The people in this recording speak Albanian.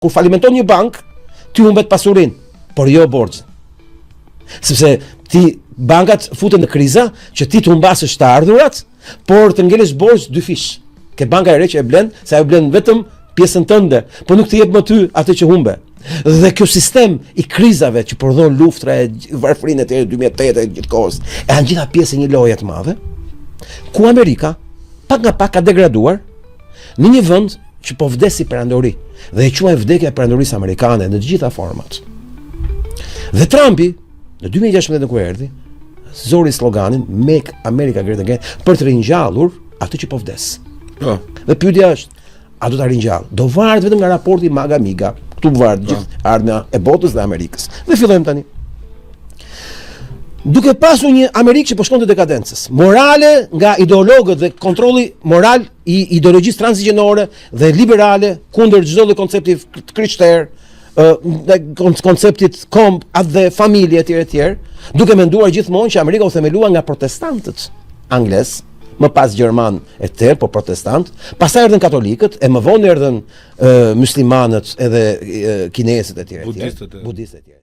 Kur falimenton një bank, ti humbet pasurinë, por jo borxhin. Sepse bankat futen në kriza që ti të humbasësh të ardhurat, por të ngelesh borxh dy fish. Ke banka e re që e blen, se ajo blen vetëm pjesën tënde, por nuk të jep më ty atë që humbe. Dhe kjo sistem i krizave që prodhon luftra e varfërinë e 2008 e gjithkohës, janë gjitha pjesë e një loje të madhe, ku Amerika pak nga pak ka degraduar në një vend që po vdes si perandori, dhe e quajnë vdekja e perandorisë amerikane në të gjitha format. Dhe Trumpi, në 2016 kur erdhi, zori sloganin Make America Great Again për të ringjallur atë që po vdes. Dhe pyetja është, a do ta ringjall? Do varet vetëm nga raporti Maga-Miga, këtu varet gjithë ardhmja e botës dhe Amerikës. Dhe fillojmë tani. Duke pasur një Amerikë që po shkon të dekadencës, morale nga ideologët dhe kontrolli moral i ideologjisë transigjenore dhe liberale kundër çdo lloji koncepti krishter, konceptit komb dhe familje etj, duke menduar gjithmonë që Amerika u themelua nga protestantët anglez, më pas gjerman e tjerë, po protestant, pastaj erdhën katolikët, e më vonë erdhën muslimanët edhe kinesët etj, budistët etj.